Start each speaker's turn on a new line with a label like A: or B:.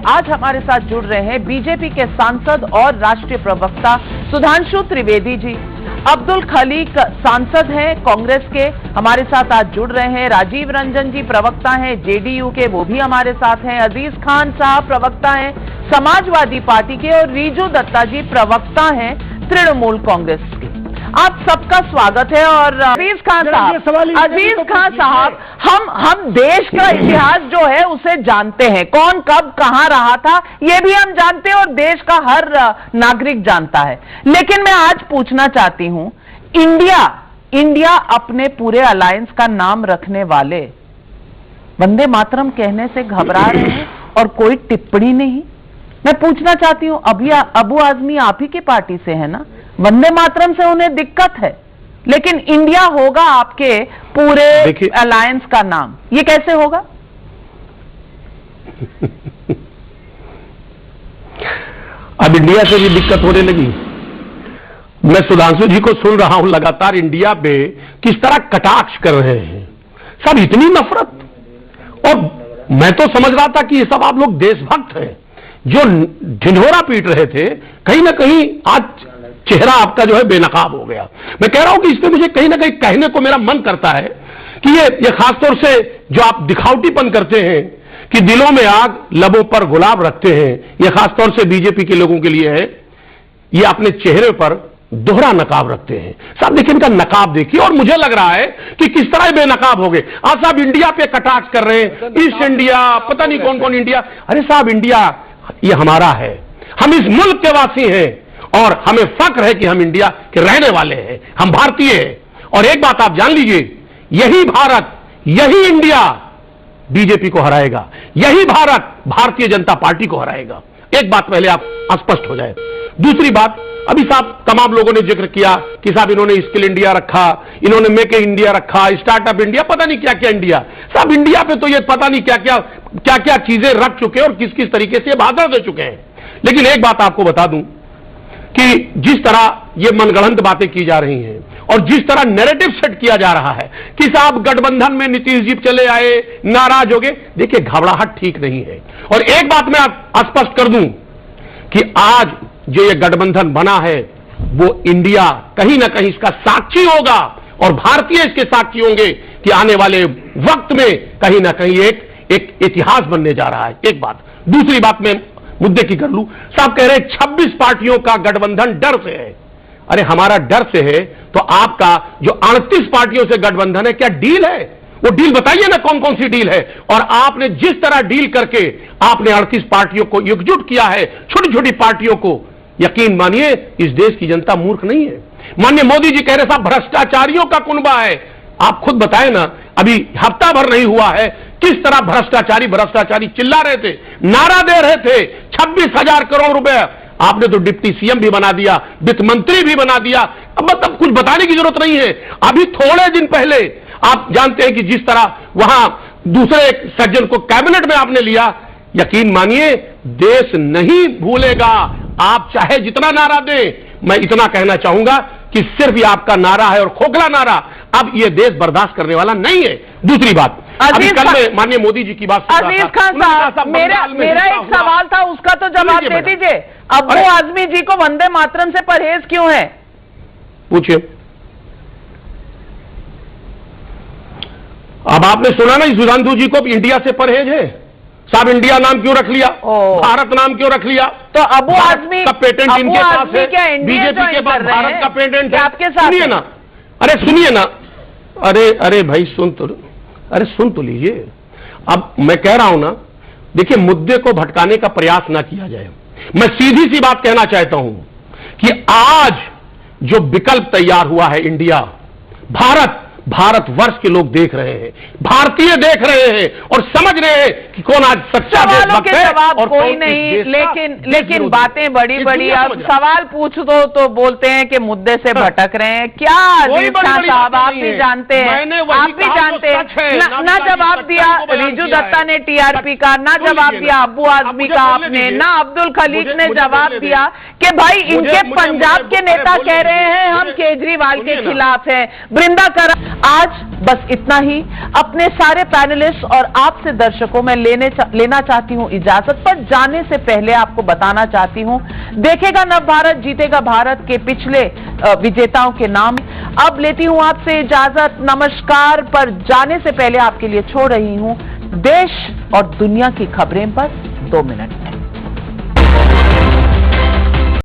A: आज हमारे साथ जुड़ रहे हैं बीजेपी के सांसद और राष्ट्रीय प्रवक्ता सुधांशु त्रिवेदी जी। अब्दुल खलीक सांसद हैं कांग्रेस के, हमारे साथ आज जुड़ रहे हैं। राजीव रंजन जी प्रवक्ता हैं जेडीयू के, वो भी हमारे साथ हैं। अजीज खान साहब प्रवक्ता हैं समाजवादी पार्टी के, और रिजू दत्ता जी प्रवक्ता हैं तृणमूल कांग्रेस के। आप सबका स्वागत है। और अजीज खान साहब, हम देश का इतिहास जो है उसे जानते हैं, कौन कब कहां रहा था ये भी हम जानते हैं, और देश का हर नागरिक जानता है। लेकिन मैं आज पूछना चाहती हूं, इंडिया अपने पूरे अलायंस का नाम रखने वाले वंदे मातरम कहने से घबरा रहे हैं और कोई टिप्पणी नहीं। मैं पूछना चाहती हूं, अबू आजमी आप ही की पार्टी से है ना? वंदे मातरम से उन्हें दिक्कत है, लेकिन इंडिया होगा आपके पूरे अलायंस का नाम, ये कैसे होगा?
B: अब इंडिया से भी दिक्कत होने लगी। मैं सुधांशु जी को सुन रहा हूं लगातार इंडिया पे किस तरह कटाक्ष कर रहे हैं, सब इतनी नफरत। और मैं तो समझ रहा था कि ये सब आप लोग देशभक्त हैं जो ढिंढोरा पीट रहे थे, कहीं ना कहीं आज चेहरा आपका जो है बेनकाब हो गया। मैं कह रहा हूं कि इसमें मुझे कहीं ना कहीं कहने को मेरा मन करता है कि ये खासतौर से जो आप दिखावटीपन करते हैं कि दिलों में आग लबों पर गुलाब रखते हैं, यह खासतौर से बीजेपी के लोगों के लिए है। ये अपने चेहरे पर दोहरा नकाब रखते हैं। साहब देखिए, इनका नकाब देखिए, और मुझे लग रहा है कि किस तरह बेनकाब हो गए। आज साहब इंडिया पे कटाक्ष कर रहे हैं, ईस्ट इंडिया, पता नहीं कौन कौन इंडिया। अरे साहब, इंडिया ये हमारा है, हम इस मुल्क के वासी हैं और हमें फक्र है कि हम इंडिया के रहने वाले हैं, हम भारतीय हैं। और एक बात आप जान लीजिए, यही भारत, यही इंडिया बीजेपी को हराएगा, यही भारत भारतीय जनता पार्टी को हराएगा। एक बात पहले आप स्पष्ट हो जाए। दूसरी बात, अभी साहब तमाम लोगों ने जिक्र किया कि साहब इन्होंने स्किल इंडिया रखा, इन्होंने मेक इन इंडिया रखा, स्टार्टअप इंडिया, पता नहीं क्या क्या इंडिया। साहब इंडिया पे तो ये पता नहीं क्या क्या चीजें रख चुके हैं और किस किस तरीके से भाषण दे चुके हैं। लेकिन एक बात आपको बता दूं कि जिस तरह ये मनगढ़ंत बातें की जा रही हैं और जिस तरह नैरेटिव सेट किया जा रहा है कि साहब गठबंधन में नीतीश जी चले आए, नाराज हो गए, देखिए घबराहट ठीक नहीं है। और एक बात मैं स्पष्ट कर दूं कि आज जो ये गठबंधन बना है वो इंडिया कहीं ना कहीं इसका साक्षी होगा और भारतीय इसके साक्षी होंगे कि आने वाले वक्त में कहीं ना कहीं एक इतिहास बनने जा रहा है। एक बात। दूसरी बात मैं मुद्दे की कर लूं, साहब कह रहे हैं 26 पार्टियों का गठबंधन डर से है। अरे हमारा डर से है तो आपका जो 38 पार्टियों से गठबंधन है, क्या डील है? वो डील बताइए ना, कौन कौन सी डील है। और आपने जिस तरह डील करके आपने 38 पार्टियों को एकजुट किया है, छोटी छोटी पार्टियों को, यकीन मानिए इस देश की जनता मूर्ख नहीं है। माननीय मोदी जी कह रहे साहब भ्रष्टाचारियों का कुनबा है। आप खुद बताएं ना, अभी हफ्ता भर नहीं हुआ है किस तरह भ्रष्टाचारी चिल्ला रहे थे, नारा दे रहे थे। 26,000 करोड़ रुपए आपने तो डिप्टी सीएम भी बना दिया, वित्त मंत्री भी बना दिया। अब मतलब कुछ बताने की जरूरत नहीं है। अभी थोड़े दिन पहले आप जानते हैं कि जिस तरह वहां दूसरे एक सज्जन को कैबिनेट में आपने लिया, यकीन मानिए देश नहीं भूलेगा, आप चाहे जितना नारा दें। मैं इतना कहना चाहूंगा कि सिर्फ ये आपका नारा है और खोखला नारा, अब ये देश बर्दाश्त करने वाला नहीं है। दूसरी बात, अभी कल में माननीय मोदी जी की बात सुन रहा था।
A: अजीज खान साहब, मेरा एक सवाल था, उसका तो जवाब दे दीजिए। अब्बू आजमी जी को वंदे मातरम से परहेज क्यों है?
B: पूछिए। अब आपने सुना ना, सुधांशु जी को इंडिया से परहेज है। साहब इंडिया नाम क्यों रख लिया, भारत नाम क्यों रख लिया?
A: तो अबू आजमी
B: का पेटेंट इनके पास है, बीजेपी के पास भारत का पेटेंट है
A: आपके साथ।
B: सुनिए ना, अरे सुनिए ना, अरे भाई सुन तो लीजिए। अब मैं कह रहा हूं ना, देखिए मुद्दे को भटकाने का प्रयास ना किया जाए। मैं सीधी सी बात कहना चाहता हूं कि आज जो विकल्प तैयार हुआ है इंडिया, भारतवर्ष के लोग देख रहे हैं, भारतीय देख रहे हैं और समझ रहे हैं कि कौन आज सच्चा देशभक्त है और
A: कोई नहीं। लेकिन बातें बड़ी बड़ी, अब सवाल पूछ दो तो बोलते हैं कि मुद्दे से भटक रहे हैं। क्या अजीज खान साहब, आप भी जानते हैं, आप भी जानते हैं ना जवाब दिया रिजू दत्ता ने टीआरपी का, ना जवाब दिया अब्बू आजमी का आपने, ना अब्दुल खलीक ने जवाब दिया कि भाई इनके पंजाब के नेता कह रहे हैं हम केजरीवाल के खिलाफ हैं। वृंदा करा आज बस इतना ही। अपने सारे पैनलिस्ट और आपसे दर्शकों में लेना चाहती हूं इजाजत, पर जाने से पहले आपको बताना चाहती हूं, देखेगा नव भारत जीतेगा भारत के पिछले विजेताओं के नाम। अब लेती हूं आपसे इजाजत, नमस्कार। पर जाने से पहले आपके लिए छोड़ रही हूं देश और दुनिया की खबरें पर 2 मिनट।